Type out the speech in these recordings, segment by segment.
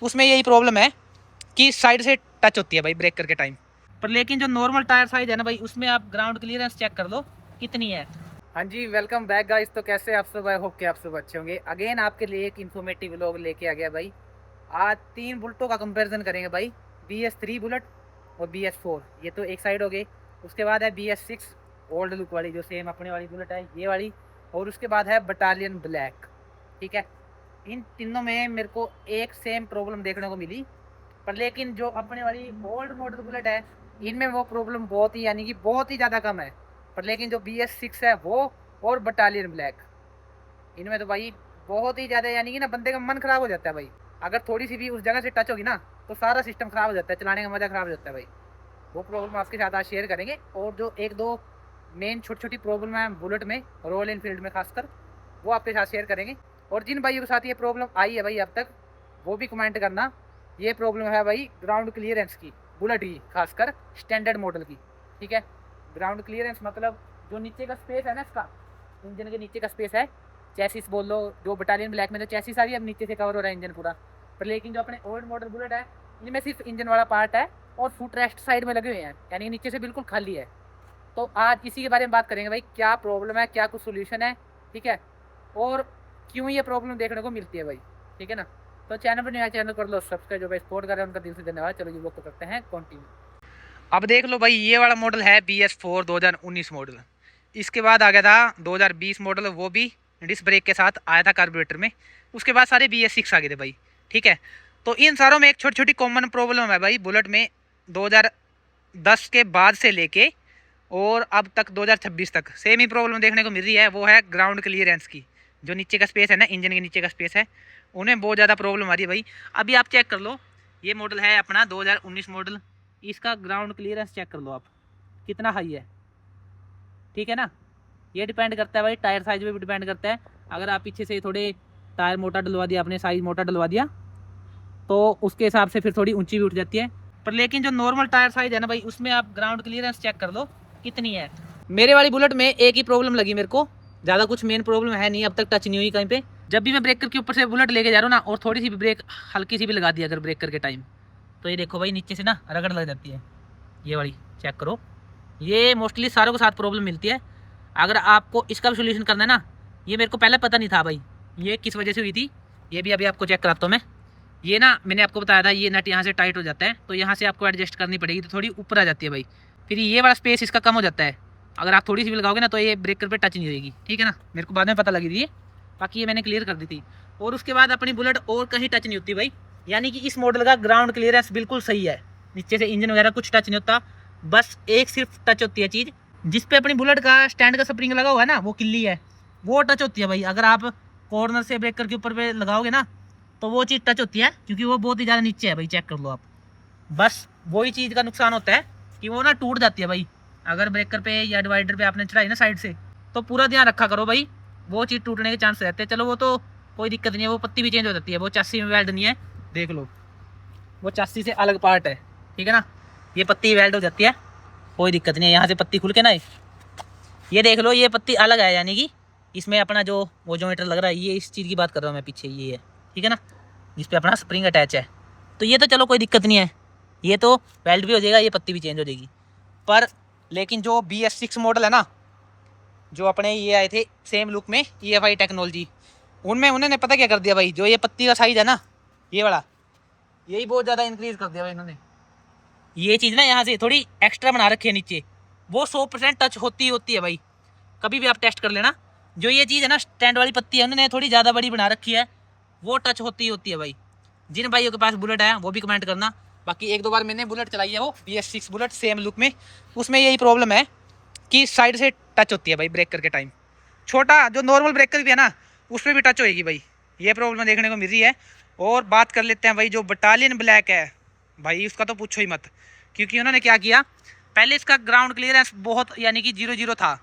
उसमें यही प्रॉब्लम है कि साइड से टच होती है भाई ब्रेक करके टाइम पर। लेकिन जो नॉर्मल टायर साइज है ना भाई, उसमें आप ग्राउंड क्लियरेंस चेक कर लो कितनी है। हाँ जी, वेलकम बैक गाइस। तो कैसे आप सब? आई होप कि आप सब अच्छे होंगे। अगेन आपके लिए एक इन्फॉर्मेटिव व्लॉग लेके आ गया भाई। आज तीन बुलेटों का कंपैरिजन करेंगे भाई। BS3 बुलेट और BS4, ये तो एक साइड हो गई। उसके बाद है BS6 ओल्ड लुक वाली, जो सेम अपने वाली बुलेट है ये वाली। और उसके बाद है बटालियन ब्लैक। ठीक है, इन तीनों में मेरे को एक सेम प्रॉब्लम देखने को मिली। पर लेकिन जो अपने वाली ओल्ड मॉडल बुलेट है, इनमें वो प्रॉब्लम बहुत ही यानी कि बहुत ही ज़्यादा कम है। पर लेकिन जो BS6 है वो और बटालियन ब्लैक, इनमें तो भाई बहुत ही ज़्यादा यानी कि ना बंदे का मन खराब हो जाता है भाई। अगर थोड़ी सी भी उस जगह से टच होगी ना तो सारा सिस्टम खराब हो जाता है, चलाने का मज़ा खराब हो जाता है भाई। वो प्रॉब्लम आपके साथ आज शेयर करेंगे। और जो एक दो मेन छोटी छोटी प्रॉब्लम है बुलेट में, रॉयल एनफील्ड में खासकर, वो आपके साथ शेयर करेंगे। और जिन भाइयों के साथ ये प्रॉब्लम आई है भाई अब तक, वो भी कमेंट करना। ये प्रॉब्लम है भाई ग्राउंड क्लियरेंस की, बुलेट की खासकर स्टैंडर्ड मॉडल की। ठीक है, ग्राउंड क्लियरेंस मतलब जो नीचे का स्पेस है ना, इसका इंजन के नीचे का स्पेस है, चैसिस बोल लो। जो बटालियन ब्लैक में तो चैसिस आ रही है, अब नीचे से कवर हो रहा है इंजन पूरा। पर लेकिन जो अपने ओल्ड मॉडल बुलेट है, इनमें सिर्फ इंजन वाला पार्ट है और फुट रेस्ट साइड में लगे हुए हैं, यानी नीचे से बिल्कुल खाली है। तो आज इसी के बारे में बात करेंगे भाई, क्या प्रॉब्लम है, क्या कुछ सोल्यूशन है। ठीक है, और क्यों ये प्रॉब्लम देखने को मिलती है भाई। ठीक है ना, तो चैनल पर नया चैनल कर लो सब्सक्राइब। जो भाई सपोर्ट कर रहे हैं उनका दिल से धन्यवाद। चलो जी, वो तो करते हैं कंटिन्यू। अब देख लो भाई, ये वाला मॉडल है BS4 2019 मॉडल। इसके बाद आ गया था 2020 मॉडल, वो भी डिस्क ब्रेक के साथ आया था कार्बोरेटर में। उसके बाद सारे BS6 आ गए थे भाई। ठीक है, तो इन सारों में एक छोटी छोटी कॉमन प्रॉब्लम है भाई बुलेट में। 2010 के बाद से लेके और अब तक 2026 तक सेम ही प्रॉब्लम देखने को मिल रही है। वो है ग्राउंड क्लियरेंस की। जो नीचे का स्पेस है ना, इंजन के नीचे का स्पेस है, उन्हें बहुत ज़्यादा प्रॉब्लम आ रही है भाई। अभी आप चेक कर लो, ये मॉडल है अपना 2019 मॉडल। इसका ग्राउंड क्लियरेंस चेक कर लो आप, कितना हाई है। ठीक है ना, ये डिपेंड करता है भाई, टायर साइज पे भी डिपेंड करता है। अगर आप पीछे से थोड़े टायर मोटा डलवा दिया, अपने साइज मोटा डलवा दिया, तो उसके हिसाब से फिर थोड़ी ऊंची भी उठ जाती है। पर लेकिन जो नॉर्मल टायर साइज है ना भाई, उसमें आप ग्राउंड क्लियरेंस चेक कर लो कितनी है। मेरे वाली बुलेट में एक ही प्रॉब्लम लगी मेरे को, ज़्यादा कुछ मेन प्रॉब्लम है नहीं, अब तक टच नहीं हुई कहीं पे। जब भी मैं ब्रेकर के ऊपर से बुलेट लेके जा रहा हूँ ना, और थोड़ी सी भी ब्रेक हल्की सी भी लगा दी अगर ब्रेकर के टाइम, तो ये देखो भाई नीचे से ना रगड़ लग जाती है। ये वाली चेक करो, ये मोस्टली सारों के साथ प्रॉब्लम मिलती है। अगर आपको इसका भी सोल्यूशन करना है ना, ये मेरे को पहले पता नहीं था भाई ये किस वजह से हुई थी। ये भी अभी आपको चेक कराता हूँ मैं। ये ना मैंने आपको बताया था, ये नट यहाँ से टाइट हो जाता है, तो यहाँ से आपको एडजस्ट करनी पड़ेगी, तो थोड़ी ऊपर आ जाती है भाई। फिर ये वाला स्पेस इसका कम हो जाता है, अगर आप थोड़ी सी भी लगाओगे ना तो ये ब्रेकर पे टच नहीं होगी। ठीक है ना, मेरे को बाद में पता लगी थी ये, बाकी ये मैंने क्लियर कर दी थी। और उसके बाद अपनी बुलेट और कहीं टच नहीं होती भाई, यानी कि इस मॉडल का ग्राउंड क्लियरेंस बिल्कुल सही है। नीचे से इंजन वगैरह कुछ टच नहीं होता, बस एक सिर्फ टच होती है चीज़, जिस पे अपनी बुलेट का स्टैंड का स्प्रिंग लगा हुआ है ना, वो किल्ली है, वो टच होती है भाई। अगर आप कॉर्नर से ब्रेकर के ऊपर पे लगाओगे ना, तो वो चीज़ टच होती है, क्योंकि वो बहुत ही ज़्यादा नीचे है भाई, चेक कर लो आप। बस वही चीज़ का नुकसान होता है कि वो ना टूट जाती है भाई। अगर ब्रेकर पे या डिवाइडर पे आपने चढ़ाई ना साइड से, तो पूरा ध्यान रखा करो भाई, वो चीज़ टूटने के चांस रहते हैं। चलो वो तो कोई दिक्कत नहीं है, वो पत्ती भी चेंज हो जाती है, वो चासी में वेल्ड नहीं है, देख लो, वो चासी से अलग पार्ट है। ठीक है ना, ये पत्ती वेल्ड हो जाती है, कोई दिक्कत नहीं है। यहाँ से पत्ती खुल के ना, ये देख लो, ये पत्ती अलग है, यानी कि इसमें अपना जो वो जो मीटर लग रहा है, ये इस चीज़ की बात कर रहा हूँ मैं, पीछे ये है। ठीक है ना, जिस पे अपना स्प्रिंग अटैच है, तो ये तो चलो कोई दिक्कत नहीं है, ये तो वेल्ड भी हो जाएगा, ये पत्ती भी चेंज हो जाएगी। पर लेकिन जो BS6 मॉडल है ना, जो अपने ये आए थे सेम लुक में EFI टेक्नोलॉजी, उनमें उन्होंने पता क्या कर दिया भाई, जो ये पत्ती का साइज है ना, ये वाला, यही बहुत ज़्यादा इंक्रीज कर दिया भाई इन्होंने। ये चीज़ ना यहाँ से थोड़ी एक्स्ट्रा बना रखी है नीचे, वो 100% टच होती है भाई। कभी भी आप टेस्ट कर लेना, जो ये चीज़ है ना स्टैंड वाली पत्ती है, उन्होंने थोड़ी ज़्यादा बड़ी बना रखी है, वो टच होती है भाई। जिन भाइयों के पास बुलेट है वो भी कमेंट करना। बाकी एक दो बार मैंने बुलेट चलाई है, वो BS6 बुलेट सेम लुक में, उसमें यही प्रॉब्लम है कि साइड से टच होती है भाई ब्रेकर के टाइम। छोटा जो नॉर्मल ब्रेकर भी है ना, उसमें भी टच होएगी भाई, ये प्रॉब्लम देखने को मिल रही है। और बात कर लेते हैं भाई, जो बटालियन ब्लैक है भाई, उसका तो पूछो ही मत। क्योंकि उन्होंने क्या किया, पहले इसका ग्राउंड क्लियरेंस बहुत यानी कि 0-0 था,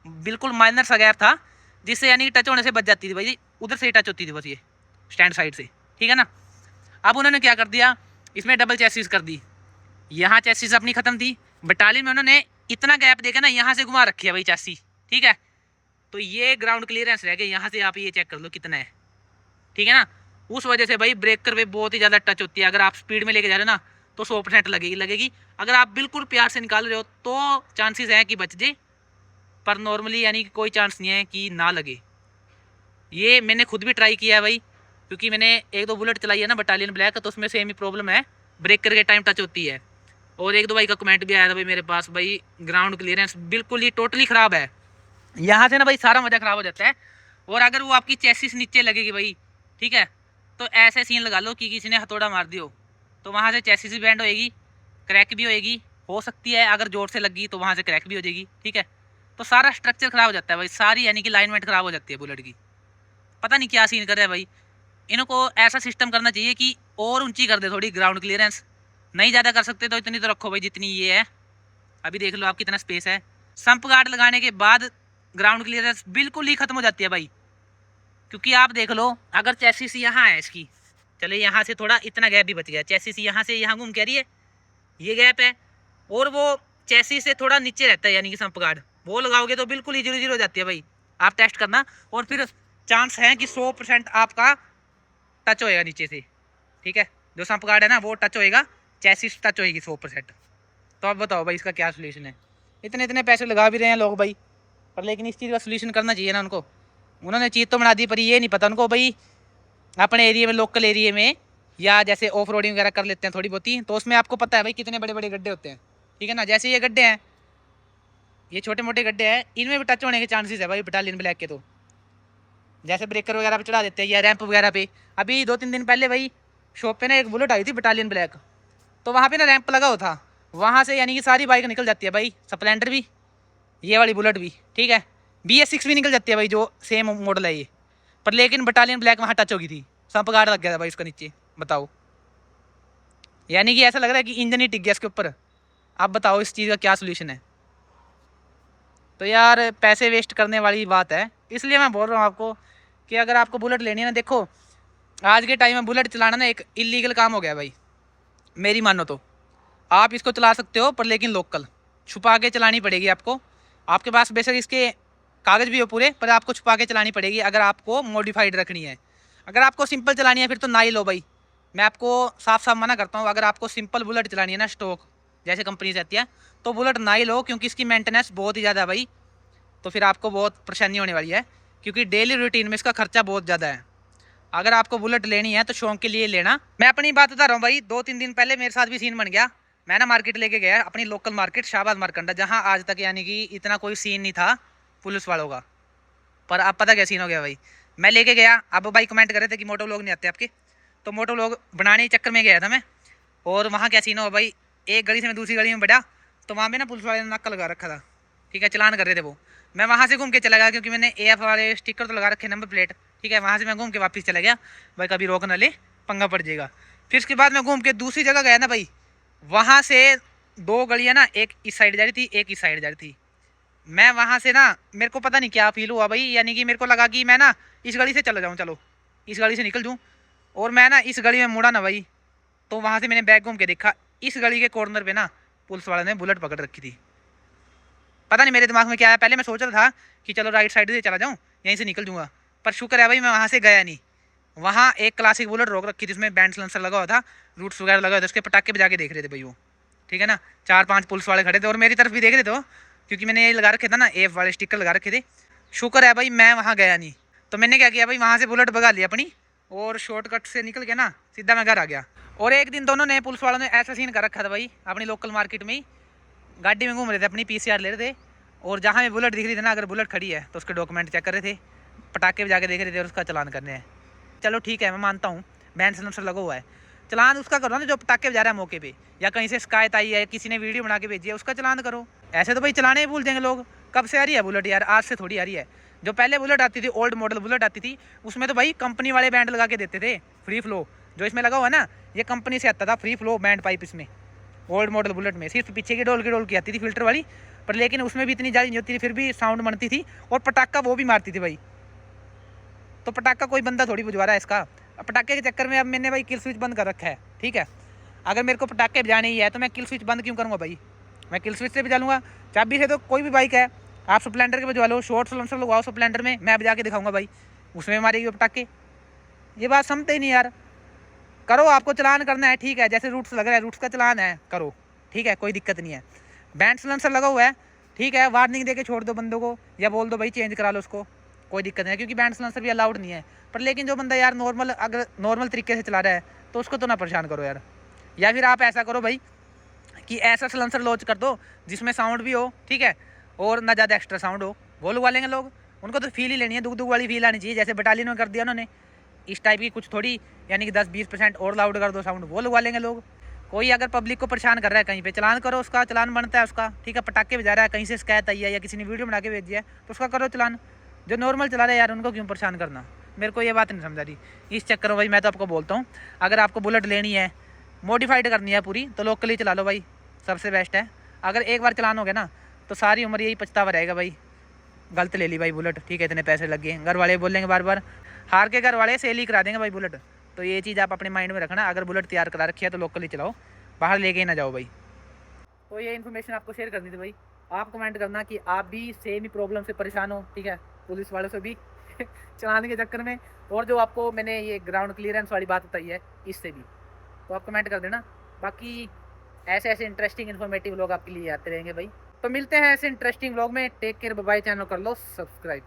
बिल्कुल माइनर सा गैप था, जिससे यानी कि टच होने से बच जाती थी भाई, उधर से ही टच होती थी बस ये स्टैंड साइड से। ठीक है ना, अब उन्होंने क्या कर दिया, इसमें डबल चेसिस कर दी, यहाँ चेसिस अपनी खत्म थी, बटालियन में उन्होंने इतना गैप देकर ना यहाँ से घुमा रखी है भाई चेसी। ठीक है, तो ये ग्राउंड क्लियरेंस रह गया, यहाँ से आप ये चेक कर लो कितना है। ठीक है ना, उस वजह से भाई ब्रेकर पे बहुत ही ज़्यादा टच होती है। अगर आप स्पीड में लेके जा रहे हो ना तो 100% लगेगी। अगर आप बिल्कुल प्यार से निकाल रहे हो तो चांसेस हैं कि बच जाए, पर नॉर्मली यानी कि कोई चांस नहीं है कि ना लगे। ये मैंने खुद भी ट्राई किया है भाई, क्योंकि मैंने 1-2 बुलेट चलाई है ना बटालियन ब्लैक, तो उसमें सेम ही प्रॉब्लम है, ब्रेकर के टाइम टच होती है। और 1-2 भाई का कमेंट भी आया था भाई मेरे पास, भाई ग्राउंड क्लियरेंस बिल्कुल ही टोटली ख़राब है। यहाँ से ना भाई सारा मज़ा ख़राब हो जाता है। और अगर वो आपकी चेसिस नीचे लगेगी भाई, ठीक है, तो ऐसे सीन लगा लो कि किसी ने हथौड़ा मार दियो, तो वहाँ से चेसिस भी बैंड होएगी, क्रैक भी होएगी, हो सकती है अगर जोर से लगी तो वहाँ से क्रैक भी हो जाएगी, ठीक है। तो सारा स्ट्रक्चर ख़राब हो जाता है भाई, सारी यानी कि लाइनमेंट ख़राब हो जाती है बुलेट की। पता नहीं क्या सीन कर रहा है भाई। इनको ऐसा सिस्टम करना चाहिए कि और ऊंची कर दे थोड़ी ग्राउंड क्लियरेंस। नहीं ज़्यादा कर सकते तो इतनी तो रखो भाई जितनी ये है। अभी देख लो आप कितना स्पेस है। संप गार्ड लगाने के बाद ग्राउंड क्लियरेंस बिल्कुल ही ख़त्म हो जाती है भाई, क्योंकि आप देख लो अगर चेसिस यहाँ है इसकी, चलो यहाँ से थोड़ा इतना गैप भी बच गया, चेसिस यहाँ से यहाँ घूम के आ रही है, ये गैप है, और वो चेसिस से थोड़ा नीचे रहता है यानी कि संप गार्ड, वो लगाओगे तो बिल्कुल ही 0-0 हो जाती है भाई। आप टेस्ट करना, और फिर चांस है कि 100% आपका टच होएगा नीचे से, ठीक है। जो संप गार्ड है ना वो टच होएगा, चेसिस टच होएगी 100%। तो अब बताओ भाई इसका क्या सोल्यूशन है। इतने इतने पैसे लगा भी रहे हैं लोग भाई, पर लेकिन इस चीज़ का सोल्यूशन करना चाहिए ना उनको। उन्होंने चीज़ तो बना दी, पर ये नहीं पता उनको भाई अपने एरिया में, लोकल एरिया में, या जैसे ऑफ रोडिंग वगैरह कर लेते हैं थोड़ी बहुती, तो उसमें आपको पता है भाई कितने बड़े बड़े गड्ढे होते हैं, ठीक है ना। जैसे ये गड्ढे हैं, ये छोटे मोटे गड्ढे हैं, इनमें भी टच होने के चांसेस है भाई बटालियन ब्लैक के। तो जैसे ब्रेकर वगैरह पे चढ़ा देते हैं या रैंप वगैरह पे। अभी 2-3 दिन पहले भाई शॉप पे ना एक बुलेट आई थी बटालियन ब्लैक, तो वहाँ पे ना रैंप लगा हुआ था, वहाँ से यानी कि सारी बाइक निकल जाती है भाई, स्प्लेंडर भी, ये वाली बुलेट भी, ठीक है, BS6 भी निकल जाती है भाई जो सेम मॉडल है ये। पर लेकिन बटालियन ब्लैक वहाँ टच होगी थी, संप गार्ड लग गया था भाई उसका नीचे। बताओ, यानी कि ऐसा लग रहा है कि इंजन ही टिक गया इसके ऊपर। आप बताओ इस चीज़ का क्या सोल्यूशन है। तो यार पैसे वेस्ट करने वाली बात है, इसलिए मैं बोल रहा हूँ आपको कि अगर आपको बुलेट लेनी है ना, देखो आज के टाइम में बुलेट चलाना ना एक इलीगल काम हो गया भाई, मेरी मानो तो। आप इसको चला सकते हो पर लेकिन लोकल छुपा के चलानी पड़ेगी आपको। आपके पास बेशक इसके कागज़ भी हो पूरे, पर आपको छुपा के चलानी पड़ेगी अगर आपको मॉडिफाइड रखनी है। अगर आपको सिंपल चलानी है फिर तो ना ही लो भाई, मैं आपको साफ साफ मना करता हूँ। अगर आपको सिंपल बुलेट चलानी है ना, स्टॉक जैसे कंपनी से आती है, तो बुलेट ना ही लो, क्योंकि इसकी मेंटेनेंस बहुत ही ज़्यादा है भाई। तो फिर आपको बहुत परेशानी होने वाली है, क्योंकि डेली रूटीन में इसका खर्चा बहुत ज़्यादा है। अगर आपको बुलेट लेनी है तो शौक के लिए लेना। मैं अपनी बात बता रहा हूँ भाई, 2-3 दिन पहले मेरे साथ भी सीन बन गया। मैं ना मार्केट लेके गया, अपनी लोकल मार्केट शाहबाद मारकंडा, जहाँ आज तक यानी कि इतना कोई सीन नहीं था पुलिस वालों का। पर अब पता क्या सीन हो गया भाई, मैं लेके गया। अब भाई कमेंट कर रहे थे कि मोटो लोग नहीं आते आपके, तो मोटो लोग बनाने के चक्कर में गया था मैं। और वहाँ क्या सीन हो भाई, एक गली से मैं दूसरी गली में बढ़ा, तो वहाँ पे ना पुलिस वाले ने नाका लगा रखा था, ठीक है, चलान कर रहे थे वो। मैं वहाँ से घूम के चला गया, क्योंकि मैंने AF वाले स्टिकर तो लगा रखे, नंबर प्लेट, ठीक है। वहाँ से मैं घूम के वापस चला गया भाई, कभी रोक ना ले, पंगा पड़ जाएगा। फिर उसके बाद मैं घूम के दूसरी जगह गया ना भाई, वहाँ से 2 गलियाँ ना, एक इस साइड जा रही थी, एक इस साइड जा रही थी। मैं वहाँ से ना, मेरे को पता नहीं क्या फील हुआ भाई, यानी कि मेरे को लगा कि मैं ना इस गली से चला जाऊँ, चलो इस गली से निकल जाऊँ, और मैं ना इस गली में मुड़ा ना भाई। तो वहाँ से मैंने बैग घूम के देखा, इस गली के कॉर्नर पे ना पुलिस वाले ने बुलेट पकड़ रखी थी। पता नहीं मेरे दिमाग में क्या है, पहले मैं सोच रहा था कि चलो राइट साइड से चला जाऊँ, यहीं से निकल जाऊँगा, पर शुक्र है भाई मैं वहाँ से गया नहीं। वहाँ एक क्लासिक बुलेट रोक रखी थी, जिसमें बैंड सलेंसर लगा हुआ था, रूट्स वगैरह लगा हुआ था, उसके पटाखे बजा के देख रहे थे भाई वो, ठीक है ना। 4-5 पुलिस वाले खड़े थे और मेरी तरफ भी देख रहे थे वो, क्योंकि मैंने ये लगा रखे था ना, AF वाले स्टिकर लगा रखे थे। शुक्र है भाई मैं वहाँ गया नहीं। तो मैंने क्या किया भाई, वहाँ से बुलेट भगा ली अपनी, और शॉर्टकट से निकल के ना सीधा मैं घर आ गया। और एक दिन दोनों ने, पुलिस वालों ने ऐसा सीन कर रखा था भाई, अपनी लोकल मार्केट में ही गाड़ी में घूम रहे थे, अपनी PCR ले रहे थे, और जहाँ भी बुलेट दिख रही थी ना, अगर बुलेट खड़ी है तो उसके डॉक्यूमेंट चेक कर रहे थे, पटाखे बजा के देख रहे थे और उसका चलान करने हैं। चलो ठीक है, मैं मानता हूँ बैंड सलेंसर लगा हुआ है, चलान उसका करो ना जो पटाखे बजा रहा है मौके पे, या कहीं से शिकायत आई है, किसी ने वीडियो बना के भेजी है, उसका चलान करो। ऐसे तो भाई चलाने ही भूल जाएंगे लोग। कब से आ रही है बुलेट यार, आज से थोड़ी आ रही है। जो पहले बुलेट आती थी, ओल्ड मॉडल बुलेट आती थी, उसमें तो भाई कंपनी वाले बैंड लगा के देते थे, फ्री फ्लो। जो इसमें लगा हुआ है ना, ये कंपनी से आता था, फ्री फ्लो बैंड पाइप। इसमें ओल्ड मॉडल बुलेट में सिर्फ पीछे की डोल की आती थी, फिल्टर वाली, पर लेकिन उसमें भी इतनी जाली नहीं होती थी, फिर भी साउंड बनती थी, और पटाखा वो भी मारती थी भाई। तो पटाखा कोई बंदा थोड़ी बुझवा रहा है इसका। पटाखे के चक्कर में अब मैंने भाई किल स्विच बंद कर रखा है, ठीक है। अगर मेरे को पटाखे बजाने ही है तो मैं किल स्विच बंद क्यों करूँगा भाई, मैं किल स्विच से बजा लूँगा। चाबी से तो कोई भी बाइक है, आप स्प्लेंडर के बजवा लो, शॉर्ट सलेंसर लगवाओ स्प्लेंडर में, मैं बजा के दिखाऊंगा भाई, उसमें मारेगी वो पटाखे। ये बात समझते ही नहीं यार। करो, आपको चलान करना है ठीक है, जैसे रूट्स लग रहा है रूट्स का चलान है करो, ठीक है कोई दिक्कत नहीं है। बैंड सलेंसर लगा हुआ है ठीक है, वार्निंग दे के छोड़ दो बंदों को, या बोल दो भाई चेंज करा लो उसको, कोई दिक्कत नहीं है, क्योंकि बैंड सलेंसर भी अलाउड नहीं है। पर लेकिन जो बंदा यार नॉर्मल, अगर नॉर्मल तरीके से चला रहा है तो उसको तो ना परेशान करो यार। या फिर आप ऐसा करो भाई कि ऐसा सलेंसर लॉन्च कर दो जिसमें साउंड भी हो ठीक है, और ना ज़्यादा एक्स्ट्रा साउंड हो, वो लगवा लेंगे लोग। उनको तो फील ही लेनी है, दुख दुख वाली फील आनी चाहिए, जैसे बटालियन में कर दिया उन्होंने इस टाइप की कुछ थोड़ी, यानी कि 10-20% और लाउड कर दो साउंड, वो लगवा लेंगे लोग। कोई अगर पब्लिक को परेशान कर रहा है कहीं पे, चलान करो, उसका चलान बनता है उसका, ठीक है। पटाखे बजा रहा है, कहीं से शिकायत आई है या किसी ने वीडियो बना के भेज दिया है तो उसका करो चलान। जो नॉर्मल चला रहा है यार उनको क्यों परेशान करना, मेरे को ये बात नहीं समझ आ रही। इस चक्कर में भाई मैं तो आपको बोलता हूँ, अगर आपको बुलेट लेनी है, मॉडिफाइड करनी है पूरी, तो लोकली चला लो भाई, सबसे बेस्ट है। अगर एक बार चलान हो गया ना तो सारी उम्र यही पछतावा रहेगा भाई, गलत ले ली भाई बुलेट, ठीक है इतने पैसे लग गए, घर वाले बोलेंगे बार बार, हार के घर वाले सेल ही करा देंगे भाई बुलेट। तो ये चीज़ आप अपने माइंड में रखना, अगर बुलेट तैयार करा रखी है तो लोकली चलाओ, बाहर लेके ही ना जाओ भाई। तो ये इन्फॉर्मेशन आपको शेयर करनी थी भाई। आप कमेंट करना कि आप भी सेम ही प्रॉब्लम से परेशान हो, ठीक है, पुलिस वालों से भी चलाने के चक्कर में, और जो आपको मैंने ये ग्राउंड क्लियरेंस वाली बात बताई है इससे भी, तो आप कमेंट कर देना। बाकी ऐसे ऐसे इंटरेस्टिंग इन्फॉर्मेटिव लोग आपके लिए आते रहेंगे भाई। तो मिलते हैं ऐसे इंटरेस्टिंग व्लॉग में, टेक केयर, बाय, चैनल कर लो सब्सक्राइब।